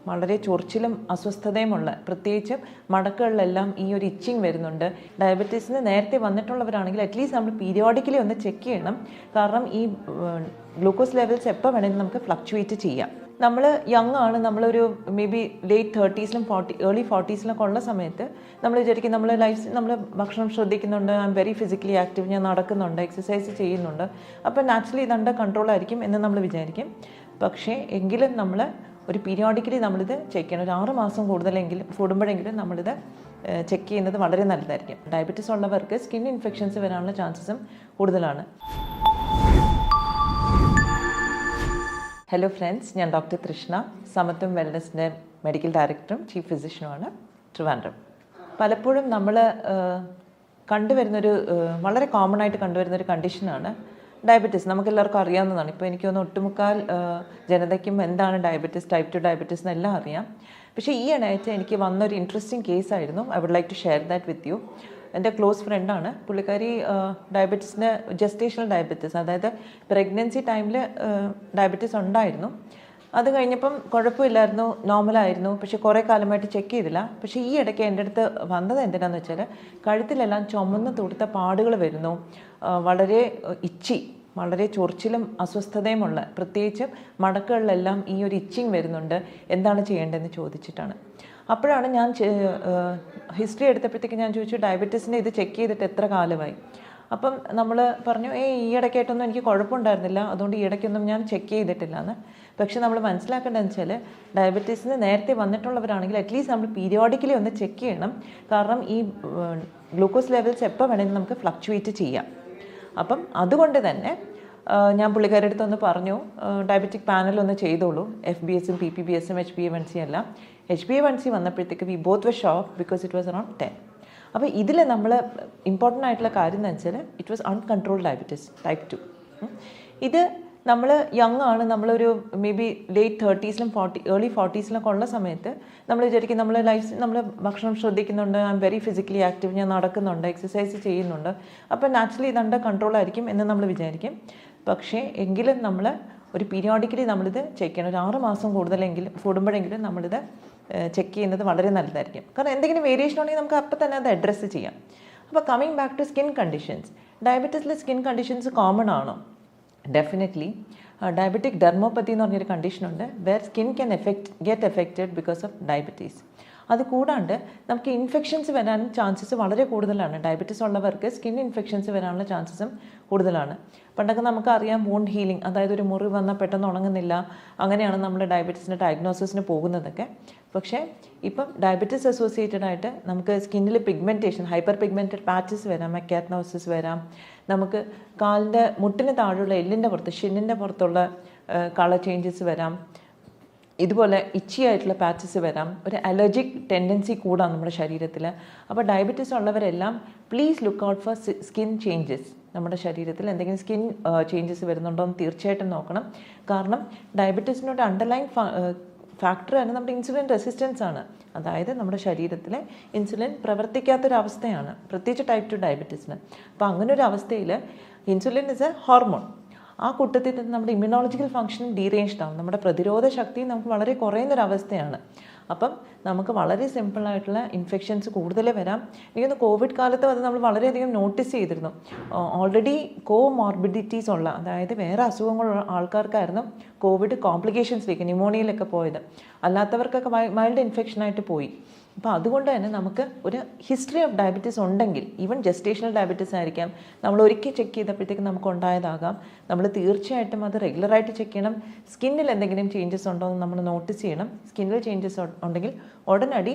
വളരെ ചൊറിച്ചിലും അസ്വസ്ഥതയുമുള്ള, പ്രത്യേകിച്ച് മടക്കുകളിലെല്ലാം ഈ ഒരു ഇച്ചിങ് വരുന്നുണ്ട്. ഡയബറ്റീസിന് നേരത്തെ വന്നിട്ടുള്ളവരാണെങ്കിൽ അറ്റ്ലീസ്റ്റ് നമ്മൾ പീരിയോഡിക്കലി ഒന്ന് ചെക്ക് ചെയ്യണം. കാരണം ഈ ഗ്ലൂക്കോസ് ലെവൽസ് എപ്പോൾ വേണമെങ്കിലും നമുക്ക് ഫ്ലക്ച്വേറ്റ് ചെയ്യാം. നമ്മൾ യങ് ആണ്, നമ്മളൊരു may be late 30s early 40s ഉള്ള സമയത്ത് നമ്മൾ വിചാരിക്കും നമ്മൾ ഭക്ഷണം ശ്രദ്ധിക്കുന്നുണ്ട്, I am very physically active, ഞാൻ നടക്കുന്നുണ്ട്, എക്സസൈസ് ചെയ്യുന്നുണ്ട്, അപ്പോൾ നാച്ചുറലി ഇത് അണ്ടർ കൺട്രോൾ ആയിരിക്കും എന്ന് നമ്മൾ വിചാരിക്കും. പക്ഷേ എങ്കിലും നമ്മൾ ഒരു പീരിയോഡിക്കലി നമ്മളിത് ചെക്ക് ചെയ്യണം. ഒരു 6 മാസം കൂടുമ്പോഴെങ്കിലും നമ്മളിത് ചെക്ക് ചെയ്യുന്നത് വളരെ നല്ലതായിരിക്കും. ഡയബറ്റീസ് ഉള്ളവർക്ക് സ്കിൻ ഇൻഫെക്ഷൻസ് വരാനുള്ള ചാൻസസും കൂടുതലാണ്. ഹലോ ഫ്രണ്ട്സ്, ഞാൻ ഡോക്ടർ തൃഷ്ണ, സമത്വം വെൽനസിൻ്റെ മെഡിക്കൽ ഡയറക്ടറും ചീഫ് ഫിസിഷ്യനുമാണ്, ട്രിവാൻഡ്രം. പലപ്പോഴും നമ്മൾ വളരെ കോമൺ ആയിട്ട് കണ്ടുവരുന്നൊരു കണ്ടീഷനാണ് ഡയബറ്റീസ്. നമുക്കെല്ലാവർക്കും അറിയാവുന്നതാണ്. ഇപ്പോൾ എനിക്ക് തോന്നുന്നു ഒട്ടുമുക്കാൽ ജനതയ്ക്കും എന്താണ് ഡയബറ്റീസ്, ടൈപ്പ് 2 ഡയബറ്റീസ് എന്നെല്ലാം അറിയാം. പക്ഷേ ഈ ഇടയായിട്ട് എനിക്ക് വന്നൊരു ഇൻട്രസ്റ്റിംഗ് കേസായിരുന്നു. I would like to share that with you. എൻ്റെ ക്ലോസ് ഫ്രണ്ടാണ് പുള്ളിക്കാരി. ഡയബറ്റീസിന് ജസ്റ്റേഷണൽ ഡയബറ്റീസ്, അതായത് പ്രഗ്നൻസി ടൈമിൽ ഡയബറ്റീസ് ഉണ്ടായിരുന്നു. അത് കഴിഞ്ഞപ്പം കുഴപ്പമില്ലായിരുന്നു, നോർമലായിരുന്നു. പക്ഷേ കുറേ കാലമായിട്ട് ചെക്ക് ചെയ്തില്ല. പക്ഷേ ഈ ഇടയ്ക്ക് എൻ്റെ അടുത്ത് വന്നത് എന്തിനാണെന്ന് വെച്ചാൽ കഴുത്തിലെല്ലാം ചുമന്ന് തുടുത്ത പാടുകൾ വരുന്നു, വളരെ വളരെ ചൊറിച്ചിലും അസ്വസ്ഥതയുമുള്ള, പ്രത്യേകിച്ച് മടക്കുകളിലെല്ലാം ഈ ഒരു ഇച്ചിങ് വരുന്നുണ്ട്, എന്താണ് ചെയ്യേണ്ടതെന്ന് ചോദിച്ചിട്ടാണ്. അപ്പോഴാണ് ഞാൻ ഹിസ്റ്ററി എടുത്തപ്പോഴത്തേക്ക് ഞാൻ ചോദിച്ചു, ഡയബറ്റീസിൻ്റെ ഇത് ചെക്ക് ചെയ്തിട്ട് എത്ര കാലമായി? അപ്പം നമ്മൾ പറഞ്ഞു, ഈ ഇടയ്ക്കായിട്ടൊന്നും എനിക്ക് കുഴപ്പമുണ്ടായിരുന്നില്ല, അതുകൊണ്ട് ഈ ഇടയ്ക്കൊന്നും ഞാൻ ചെക്ക് ചെയ്തിട്ടില്ല എന്ന്. പക്ഷെ നമ്മൾ മനസ്സിലാക്കേണ്ടതെന്ന് വെച്ചാൽ ഡയബറ്റീസിന് നേരത്തെ വന്നിട്ടുള്ളവരാണെങ്കിൽ അറ്റ്ലീസ്റ്റ് നമ്മൾ പീരിയോഡിക്കലി ഒന്ന് ചെക്ക് ചെയ്യണം. കാരണം ഈ ഗ്ലൂക്കോസ് ലെവൽസ് എപ്പോൾ വേണമെങ്കിലും നമുക്ക് ഫ്ലക്ച്വേറ്റ് ചെയ്യാം. അപ്പം അതുകൊണ്ട് തന്നെ ഞാൻ പുള്ളിക്കാരുടെ അടുത്തൊന്ന് പറഞ്ഞു, ഡയബറ്റിക് പാനൽ ഒന്ന് ചെയ്തോളൂ, FBSഉം PPBSഉം HbA1c എല്ലാം. HbA1c വന്നപ്പോഴത്തേക്ക് we both were shock because it was around 10. അപ്പോൾ ഇതിൽ നമ്മൾ ഇമ്പോർട്ടൻ്റ് ആയിട്ടുള്ള കാര്യം എന്ന് വെച്ചാൽ it was uncontrolled diabetes type 2. ഇത് നമ്മൾ യങ് ആണ്, നമ്മളൊരു may be late 30s early 40s ഉള്ള സമയത്ത് നമ്മൾ വിചാരിക്കും നമ്മൾ ഭക്ഷണം ശ്രദ്ധിക്കുന്നുണ്ട്, I am very physically active, ഞാൻ നടക്കുന്നുണ്ട്, എക്സസൈസ് ചെയ്യുന്നുണ്ട്, അപ്പോൾ നാച്ചുറലി ഇത് അണ്ടർ കൺട്രോൾ ആയിരിക്കും എന്ന് നമ്മൾ വിചാരിക്കും. പക്ഷേ എങ്കിലും നമ്മൾ ഒരു പീരിയോഡിക്കലി നമ്മളിത് ചെക്ക് ചെയ്യണം. ഒരു 6 മാസം കൂടുമ്പോഴെങ്കിലും നമ്മളിത് ചെക്ക് ചെയ്യുന്നത് വളരെ നല്ലതായിരിക്കും. കാരണം എന്തെങ്കിലും വേരിയേഷൻ ഉണ്ടെങ്കിൽ നമുക്ക് അപ്പം തന്നെ അത് അഡ്രസ്സ് ചെയ്യാം. അപ്പോൾ coming back to skin conditions, ഡയബറ്റീസിലെ സ്കിൻ കണ്ടീഷൻസ് കോമൺ ആണോ? ഡെഫിനറ്റ്ലി. ഡയബറ്റിക് ഡെർമോപ്പതി എന്ന് പറഞ്ഞൊരു കണ്ടീഷനുണ്ട്, where skin can get affected because of diabetes. അത് കൂടാണ്ട് നമുക്ക് ഇൻഫെക്ഷൻസ് വരാനും ചാൻസസ് വളരെ കൂടുതലാണ്. ഡയബറ്റീസ് ഉള്ളവർക്ക് സ്കിൻ ഇൻഫെക്ഷൻസ് വരാനുള്ള ചാൻസസും കൂടുതലാണ്. പണ്ടൊക്കെ നമുക്കറിയാം വൂണ്ട് ഹീലിംഗ്, അതായത് ഒരു മുറിവ് വന്നാൽ പെട്ടെന്ന് ഉണങ്ങുന്നില്ല, അങ്ങനെയാണ് നമ്മൾ ഡയബറ്റീസിൻ്റെ ഡയഗ്നോസിസിന് പോകുന്നതൊക്കെ. പക്ഷേ ഇപ്പം ഡയബറ്റീസ് അസോസിയേറ്റഡ് ആയിട്ട് നമുക്ക് സ്കിന്നിൽ പിഗ്മെൻറ്റേഷൻ, ഹൈപ്പർ പിഗ്മെൻറ്റഡ് പാച്ചസ് വരാം, മെക്കാറ്റ്നോസിസ് വരാം, നമുക്ക് കാലിൻ്റെ മുട്ടിന് താഴെയുള്ള എല്ലിൻ്റെ പുറത്ത്, ഷിന്നിൻ്റെ പുറത്തുള്ള കളർ ചേഞ്ചസ് വരാം, ഇതുപോലെ ഇച്ചി ആയിട്ടുള്ള പാച്ചസ് വരാം, ഒരു അലർജിക് ടെൻഡൻസി കൂടാം നമ്മുടെ ശരീരത്തിൽ. അപ്പോൾ ഡയബറ്റീസ് ഉള്ളവരെല്ലാം please look out for skin changes. നമ്മുടെ ശരീരത്തിൽ എന്തെങ്കിലും സ്കിൻ ചേഞ്ചസ് വരുന്നുണ്ടോ എന്ന് തീർച്ചയായിട്ടും നോക്കണം. കാരണം ഡയബറ്റീസിനോട് അണ്ടർലൈൻ ഫാക്ടർ തന്നെ നമ്മുടെ ഇൻസുലിൻ റെസിസ്റ്റൻസ് ആണ്. അതായത് നമ്മുടെ ശരീരത്തിലെ ഇൻസുലിൻ പ്രവർത്തിക്കാത്തൊരവസ്ഥയാണ്, പ്രത്യേകിച്ച് ടൈപ്പ് 2 ഡയബറ്റീസിന്. അപ്പോൾ അങ്ങനെ ഒരു അവസ്ഥയിൽ ഇൻസുലിൻ ഇസ് എ ഹോർമോൺ. ആ കൂട്ടത്തിൽ തന്നെ നമ്മുടെ ഇമ്മ്യൂണോളജിക്കൽ ഫംഗ്ഷനും ഡീറേഞ്ച്ഡ് ആവും, നമ്മുടെ പ്രതിരോധ ശക്തി നമുക്ക് വളരെ കുറയുന്നൊരവസ്ഥയാണ്. അപ്പം നമുക്ക് വളരെ സിമ്പിളായിട്ടുള്ള ഇൻഫെക്ഷൻസ് കൂടുതൽ വരാം. എനിക്കൊന്ന് കോവിഡ് കാലത്തും അത് നമ്മൾ വളരെയധികം നോട്ടീസ് ചെയ്തിരുന്നു. ഓൾറെഡി കോമോർബിഡിറ്റീസ് ഉള്ള, അതായത് വേറെ അസുഖങ്ങളുള്ള ആൾക്കാർക്കായിരുന്നു കോവിഡ് കോംപ്ലിക്കേഷൻസിലേക്ക്, ന്യൂമോണിയയിലൊക്കെ പോയത്. അല്ലാത്തവർക്കൊക്കെ മൈൽഡ് ഇൻഫെക്ഷനായിട്ട് പോയി. അപ്പോൾ അതുകൊണ്ട് തന്നെ നമുക്ക് ഒരു ഹിസ്റ്ററി ഓഫ് ഡയബറ്റീസ് ഉണ്ടെങ്കിൽ, ഈവൻ ജസ്റ്റേഷണൽ ഡയബറ്റീസ് ആയിരിക്കാം, നമ്മൾ ഒരിക്കൽ ചെക്ക് ചെയ്തപ്പോഴത്തേക്ക് നമുക്ക് ഉണ്ടായതാകാം, നമ്മൾ തീർച്ചയായിട്ടും അത് റെഗുലറായിട്ട് ചെക്ക് ചെയ്യണം. സ്കിന്നിൽ എന്തെങ്കിലും ചേഞ്ചസ് ഉണ്ടോ എന്ന് നമ്മൾ നോട്ടീസ് ചെയ്യണം. സ്കിന്നിൽ ചേഞ്ചസ് ഉണ്ടെങ്കിൽ ഉടനടി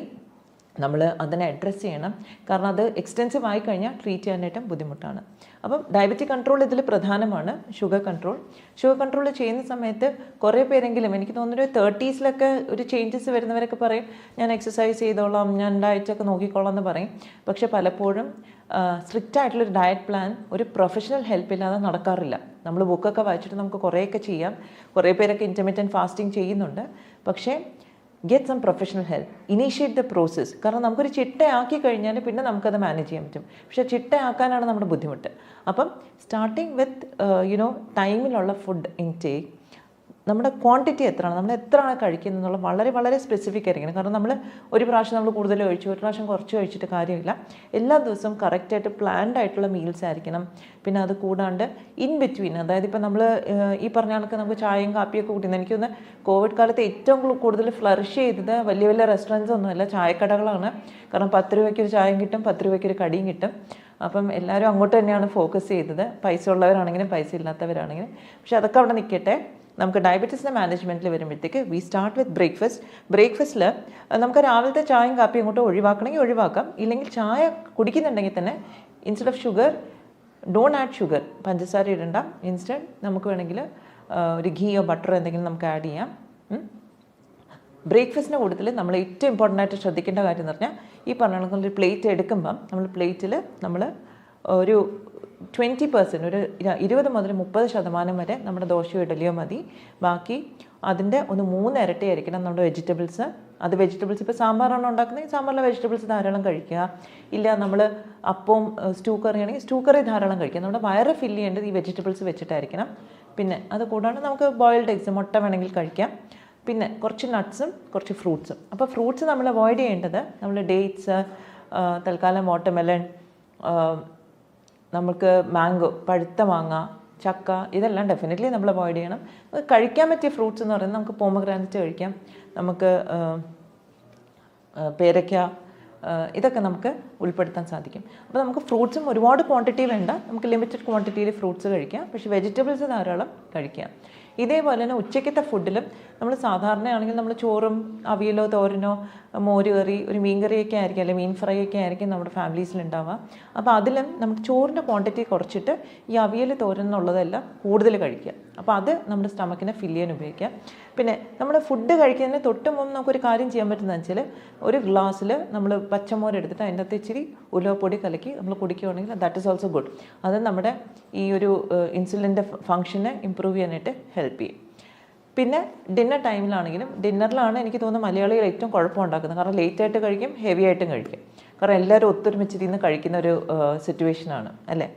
നമ്മൾ അതിനെ അഡ്രസ്സ് ചെയ്യണം. കാരണം അത് എക്സ്റ്റെൻസീവ് ആയി കഴിഞ്ഞാൽ ട്രീറ്റ് ചെയ്യാനായിട്ടും ബുദ്ധിമുട്ടാണ്. അപ്പം ഡയബറ്റിക് കൺട്രോൾ ഇതിൽ പ്രധാനമാണ്. ഷുഗർ കൺട്രോൾ ചെയ്യുന്ന സമയത്ത് കുറേ പേരെങ്കിലും, എനിക്ക് തോന്നുന്നു 30s ഒരു ചേഞ്ചസ് വരുന്നവരൊക്കെ പറയും, ഞാൻ എക്സസൈസ് ചെയ്തോളാം, ഞാൻ ഡയറ്റൊക്കെ നോക്കിക്കോളാം എന്ന് പറയും. പക്ഷെ പലപ്പോഴും സ്ട്രിക്റ്റ് ആയിട്ടുള്ളൊരു ഡയറ്റ് പ്ലാൻ ഒരു പ്രൊഫഷണൽ ഹെൽപ്പ് ഇല്ലാതെ നടക്കാറില്ല. നമ്മൾ ബുക്കൊക്കെ വായിച്ചിട്ട് നമുക്ക് കുറേയൊക്കെ ചെയ്യാം. കുറേ പേരൊക്കെ ഇൻ്റർമിറ്റൻറ്റ് ഫാസ്റ്റിംഗ് ചെയ്യുന്നുണ്ട്. പക്ഷേ get some professional help, initiate the process. കാരണം നമുക്കൊരു ചിട്ടയാക്കി കഴിഞ്ഞാൽ പിന്നെ നമുക്കത് മാനേജ് ചെയ്യാൻ പറ്റും. പക്ഷേ ചിട്ടയാക്കാനാണ് നമ്മുടെ ബുദ്ധിമുട്ട്. അപ്പം സ്റ്റാർട്ടിങ് വിത്ത് ടൈമിലുള്ള ഫുഡ് ഇൻടേക്ക്, നമ്മുടെ ക്വാണ്ടിറ്റി എത്രയാണ്, നമ്മൾ എത്രയാണ് കഴിക്കുന്നത് എന്നുള്ള വളരെ വളരെ സ്പെസിഫിക് ആയിരിക്കണം. കാരണം നമ്മൾ ഒരു പ്രാവശ്യം നമ്മൾ കൂടുതൽ കഴിച്ചു, ഒരു പ്രാവശ്യം കുറച്ച് കഴിച്ചിട്ട് കാര്യമില്ല. എല്ലാ ദിവസവും കറക്റ്റായിട്ട് പ്ലാൻഡ് ആയിട്ടുള്ള മീൽസ് ആയിരിക്കണം. പിന്നെ അത് കൂടാണ്ട് ഇൻ ബിറ്റ്വീൻ, അതായത് ഇപ്പോൾ നമ്മൾ ഈ പറഞ്ഞ കണക്ക് നമുക്ക് ചായയും കാപ്പിയൊക്കെ കൂട്ടുന്നത്, എനിക്കൊന്ന് കോവിഡ് കാലത്ത് ഏറ്റവും കൂടുതൽ ഫ്ലറിഷ് ചെയ്തത് വലിയ വലിയ റെസ്റ്റോറൻറ്റ്സ് ഒന്നുമല്ല, ചായക്കടകളാണ്. കാരണം 10 രൂപയ്ക്ക് ഒരു ചായയും കിട്ടും, 10 രൂപയ്ക്ക് ഒരു കടിയും കിട്ടും. അപ്പം എല്ലാവരും അങ്ങോട്ട് തന്നെയാണ് ഫോക്കസ് ചെയ്തത്, പൈസ ഉള്ളവരാണെങ്കിലും പൈസ ഇല്ലാത്തവരാണെങ്കിലും. പക്ഷെ അതൊക്കെ അവിടെ നിൽക്കട്ടെ. നമുക്ക് ഡയബറ്റീസിൻ്റെ മാനേജ്മെൻറ്റിൽ വരുമ്പോഴത്തേക്ക് വി സ്റ്റാർട്ട് വിത്ത് ബ്രേക്ക്ഫാസ്റ്റ്. ബ്രേക്ക്ഫാസ്റ്റിൽ നമുക്ക് രാവിലത്തെ ചായയും കാപ്പിയും അങ്ങോട്ട് ഒഴിവാക്കണമെങ്കിൽ ഒഴിവാക്കാം. ഇല്ലെങ്കിൽ ചായ കുടിക്കുന്നുണ്ടെങ്കിൽ തന്നെ instead of sugar, don't add sugar, പഞ്ചസാര ഇടണ്ട. ഇൻസ്റ്റെഡ് നമുക്ക് വേണമെങ്കിൽ ഒരു ഘീയോ ബട്ടറോ എന്തെങ്കിലും നമുക്ക് ആഡ് ചെയ്യാം. ബ്രേക്ക്ഫാസ്റ്റിൻ്റെ കൂട്ടത്തിൽ നമ്മൾ ഏറ്റവും ഇമ്പോർട്ടൻ്റ് ആയിട്ട് ശ്രദ്ധിക്കേണ്ട കാര്യം എന്ന് പറഞ്ഞാൽ, ഈ പറഞ്ഞ ഒരു പ്ലേറ്റ് എടുക്കുമ്പം നമ്മൾ പ്ലേറ്റിൽ നമ്മൾ ഒരു 20%, ഒരു 20 മുതൽ 30% വരെ നമ്മുടെ ദോശയോ ഇഡലിയോ മതി. ബാക്കി അതിൻ്റെ ഒന്ന് 3 ഇരട്ടിയായിരിക്കണം നമ്മുടെ വെജിറ്റബിൾസ്. അത് വെജിറ്റബിൾസ് ഇപ്പോൾ സാമ്പാറാണ് ഉണ്ടാക്കുന്നത്, സാമ്പാറിലെ വെജിറ്റബിൾസ് ധാരാളം കഴിക്കുക. ഇല്ല നമ്മൾ അപ്പവും സ്റ്റൂ കറി ആണെങ്കിൽ സ്റ്റൂ കറി ധാരാളം കഴിക്കുക. നമ്മുടെ വയറ് ഫില്ല് ചെയ്യേണ്ടത് ഈ വെജിറ്റബിൾസ് വെച്ചിട്ടായിരിക്കണം. പിന്നെ അത് കൂടാണ്ട് നമുക്ക് ബോയിൽഡ് എഗ്സ്, മുട്ട വേണമെങ്കിൽ കഴിക്കാം. പിന്നെ കുറച്ച് നട്ട്സും കുറച്ച് ഫ്രൂട്ട്സും. അപ്പോൾ ഫ്രൂട്ട്സ് നമ്മൾ അവോയ്ഡ് ചെയ്യേണ്ടത്, നമ്മൾ ഡേറ്റ്സ്, തൽക്കാലം വാട്ടർമെലൺ, നമുക്ക് മാംഗോ, പഴുത്ത മാങ്ങ, ചക്ക, ഇതെല്ലാം ഡെഫിനറ്റ്ലി നമ്മൾ അവോയ്ഡ് ചെയ്യണം. കഴിക്കാൻ പറ്റിയ ഫ്രൂട്ട്സ് എന്ന് പറയുന്നത് നമുക്ക് പോമഗ്രാനറ്റ് കഴിക്കാം, നമുക്ക് പേരയ്ക്ക, ഇതൊക്കെ നമുക്ക് ഉൾപ്പെടുത്താൻ സാധിക്കും. അപ്പോൾ നമുക്ക് ഫ്രൂട്ട്സും ഒരുപാട് ക്വാണ്ടിറ്റി വേണ്ട, നമുക്ക് ലിമിറ്റഡ് ക്വാണ്ടിറ്റിയിൽ ഫ്രൂട്ട്സ് കഴിക്കാം. പക്ഷേ വെജിറ്റബിൾസ് ധാരാളം കഴിക്കാം. ഇതേപോലെ തന്നെ ഉച്ചയ്ക്കത്തെ ഫുഡിലും നമ്മൾ സാധാരണയാണെങ്കിൽ നമ്മൾ ചോറും അവിയലോ തോരനോ മോര് കറി, ഒരു മീൻ കറിയൊക്കെ ആയിരിക്കും, അല്ലെങ്കിൽ മീൻ ഫ്രൈ ഒക്കെ ആയിരിക്കും നമ്മുടെ ഫാമിലീസിലുണ്ടാവുക. അപ്പോൾ അതിലും നമുക്ക് ചോറിൻ്റെ ക്വാണ്ടിറ്റി കുറച്ചിട്ട് ഈ അവിയൽ തോരൻ എന്നുള്ളതെല്ലാം കൂടുതൽ കഴിക്കുക. അപ്പോൾ അത് നമ്മുടെ സ്റ്റമക്കിനെ ഫില്ല് ചെയ്യാൻ ഉപയോഗിക്കാം. പിന്നെ നമ്മൾ ഫുഡ് കഴിക്കുന്നതിന് തൊട്ട് മുമ്പ് നമുക്കൊരു കാര്യം ചെയ്യാൻ പറ്റുന്നതെന്ന് വെച്ചാൽ, ഒരു ഗ്ലാസ്സിൽ നമ്മൾ പച്ചമോര് എടുത്തിട്ട് അതിൻ്റെ അകത്ത് ഇച്ചിരി ഉലുവപ്പൊടി കലക്കി നമ്മൾ കുടിക്കുകയാണെങ്കിൽ ദാറ്റ് ഈസ് ഓൾസോ ഗുഡ്. അത് നമ്മുടെ ഈ ഒരു ഇൻസുലിൻ്റെ ഫങ്ഷനെ ഇമ്പ്രൂവ് ചെയ്യാനായിട്ട് ഹെൽപ്പ് ചെയ്യും. പിന്നെ ഡിന്നർ ടൈമിലാണെങ്കിലും, ഡിന്നറിലാണ് എനിക്ക് തോന്നുന്നത് മലയാളികൾ ഏറ്റവും കുഴപ്പമുണ്ടാക്കുന്നത്. കാരണം ലേറ്റായിട്ട് കഴിക്കും, ഹെവി ആയിട്ടും കഴിക്കും. കാരണം എല്ലാവരും ഒത്തൊരുമിച്ചിരുന്ന് കഴിക്കുന്ന ഒരു സിറ്റുവേഷനാണ് അല്ലേ.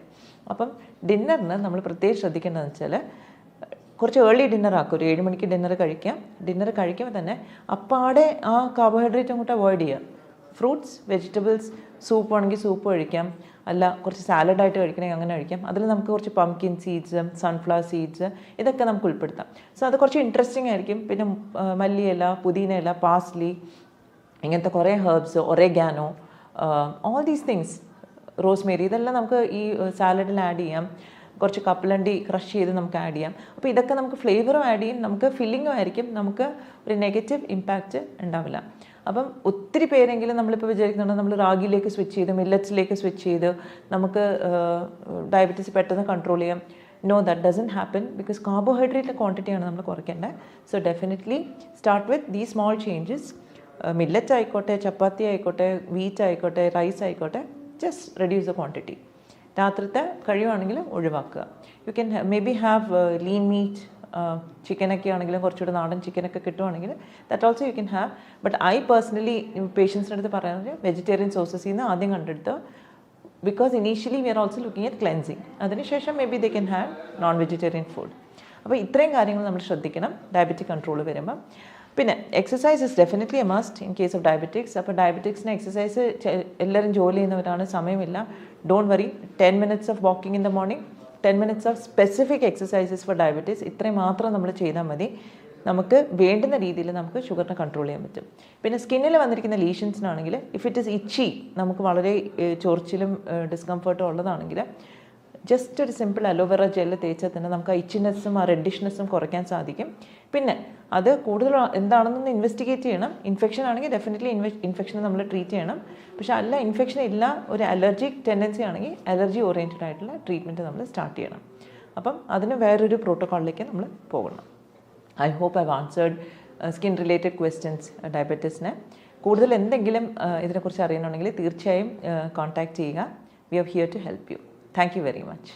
അപ്പം ഡിന്നറിന് നമ്മൾ പ്രത്യേകം ശ്രദ്ധിക്കേണ്ടതെന്ന് വെച്ചാൽ, കുറച്ച് ഏർലി ഡിന്നർ ആക്കും. ഒരു 7 മണിക്ക് ഡിന്നർ കഴിക്കാം. ഡിന്നർ കഴിക്കുമ്പോൾ തന്നെ അപ്പാടെ ആ കാർബോഹൈഡ്രേറ്റ് അങ്ങോട്ട് അവോയ്ഡ് ചെയ്യുക. ഫ്രൂട്ട്സ്, വെജിറ്റബിൾസ്, സൂപ്പ് ആണെങ്കിൽ സൂപ്പ് കഴിക്കാം, അല്ല കുറച്ച് സാലഡായിട്ട് കഴിക്കണമെങ്കിൽ അങ്ങനെ കഴിക്കാം. അതിൽ നമുക്ക് കുറച്ച് പംകിൻ സീഡ്സ്, സൺഫ്ലവർ സീഡ്സ്, ഇതൊക്കെ നമുക്ക് ഉൾപ്പെടുത്താം. സോ അത് കുറച്ച് ഇൻട്രസ്റ്റിംഗ് ആയിരിക്കും. പിന്നെ മല്ലിയില, പുതിനയില, പാസ്ലി, ഇങ്ങനത്തെ കുറേ herbs, oregano, all these things, rosemary, ഇതെല്ലാം നമുക്ക് ഈ സാലഡിൽ ആഡ് ചെയ്യാം. കുറച്ച് കപ്പലണ്ടി ക്രഷ് ചെയ്ത് നമുക്ക് ആഡ് ചെയ്യാം. അപ്പോൾ ഇതൊക്കെ നമുക്ക് ഫ്ലേവറും ആഡ് ചെയ്യും, നമുക്ക് ഫില്ലിങ്ങും ആയിരിക്കും, നമുക്ക് ഒരു നെഗറ്റീവ് ഇമ്പാക്റ്റ് ഉണ്ടാവില്ല. അപ്പം ഒത്തിരി പേരെങ്കിലും നമ്മളിപ്പോൾ വിചാരിക്കുന്നുണ്ട് നമ്മൾ റാഗിയിലേക്ക് സ്വിച്ച് ചെയ്ത് മില്ലറ്റ്സിലേക്ക് സ്വിച്ച് ചെയ്ത് നമുക്ക് ഡയബറ്റീസ് പെട്ടെന്ന് കൺട്രോൾ ചെയ്യാം. No, that doesn't happen, because കാർബോഹൈഡ്രേറ്റിൻ്റെ ക്വാണ്ടിറ്റിയാണ് നമ്മൾ കുറയ്ക്കേണ്ടത്. So definitely start with the small changes. Millet ആയിക്കോട്ടെ, ചപ്പാത്തി ആയിക്കോട്ടെ, വീറ്റ് ആയിക്കോട്ടെ, റൈസ് ആയിക്കോട്ടെ, ജസ്റ്റ് റെഡ്യൂസ് ദ ക്വാണ്ടിറ്റി. രാത്രിത്തെ കഴിയുവാണെങ്കിൽ ഒഴിവാക്കുക. You can maybe have lean meat, ചിക്കനൊക്കെ ആണെങ്കിലും കുറച്ചുകൂടെ നാടൻ ചിക്കനൊക്കെ കിട്ടുവാണെങ്കിൽ that also you can have. But I personally പേഷ്യൻസിൻ്റെ അടുത്ത് പറയുന്നത് വെജിറ്റേറിയൻ സോഴ്സസിൽ നിന്ന് ആദ്യം കണ്ടെടുത്ത്, because initially we are also looking at cleansing. അതിനുശേഷം maybe they can have non vegetarian food. അപ്പോൾ ഇത്രയും കാര്യങ്ങൾ നമ്മൾ ശ്രദ്ധിക്കണം ഡയബറ്റിക് കൺട്രോൾ വരുമ്പം. പിന്നെ exercise is definitely a must in case of diabetics. അപ്പോൾ ഡയബറ്റിക്സിന് എക്സസൈസ് എല്ലാവരും ജോലി ചെയ്യുന്നവരാണ്, സമയമില്ല. Don't worry, 10 minutes of walking in the morning, 10 minutes of specific exercises four diabetes, ഇത്രയും മാത്രം നമ്മൾ ചെയ്താൽ മതി. നമുക്ക് വേണ്ടുന്ന രീതിയിൽ നമുക്ക് ഷുഗറിനെ കൺട്രോൾ ചെയ്യാൻ പറ്റും. പിന്നെ സ്കിന്നിൽ വന്നിരിക്കുന്ന ലീഷൻസിനാണെങ്കിൽ, ഇഫ് ഇറ്റ് ഇസ് ഇച്ചി, നമുക്ക് വളരെ ചൊറിച്ചിലും ഡിസ്കംഫർട്ടും ഉള്ളതാണെങ്കിൽ ജസ്റ്റ് ഒരു സിമ്പിൾ അലോവേറ ജെല്ല് തേച്ചാൽ തന്നെ നമുക്ക് ആ ഇച്ചിനെസ്സും ആ റെഡിഷ്നെസ്സും കുറയ്ക്കാൻ സാധിക്കും. പിന്നെ അത് കൂടുതൽ എന്താണെന്നൊന്ന് ഇൻവെസ്റ്റിഗേറ്റ് ചെയ്യണം. ഇൻഫെക്ഷൻ ആണെങ്കിൽ ഡെഫിനറ്റ്ലി ഇൻഫെക്ഷനെ നമ്മൾ ട്രീറ്റ് ചെയ്യണം. പക്ഷേ അല്ല, ഇൻഫെക്ഷൻ ഇല്ല, ഒരു അലർജിക് ടെൻഡൻസി ആണെങ്കിൽ അലർജി ഓറിയൻറ്റഡ് ആയിട്ടുള്ള ട്രീറ്റ്മെൻറ്റ് നമ്മൾ സ്റ്റാർട്ട് ചെയ്യണം. അപ്പം അതിന് വേറൊരു പ്രോട്ടോക്കോളിലേക്ക് നമ്മൾ പോകണം. I hope I answered skin related questions ഡയബറ്റീസിന്. കൂടുതൽ എന്തെങ്കിലും ഇതിനെക്കുറിച്ച് അറിയണമെങ്കിൽ തീർച്ചയായും കോൺടാക്റ്റ് ചെയ്യുക. We are here to help you. Thank you very much.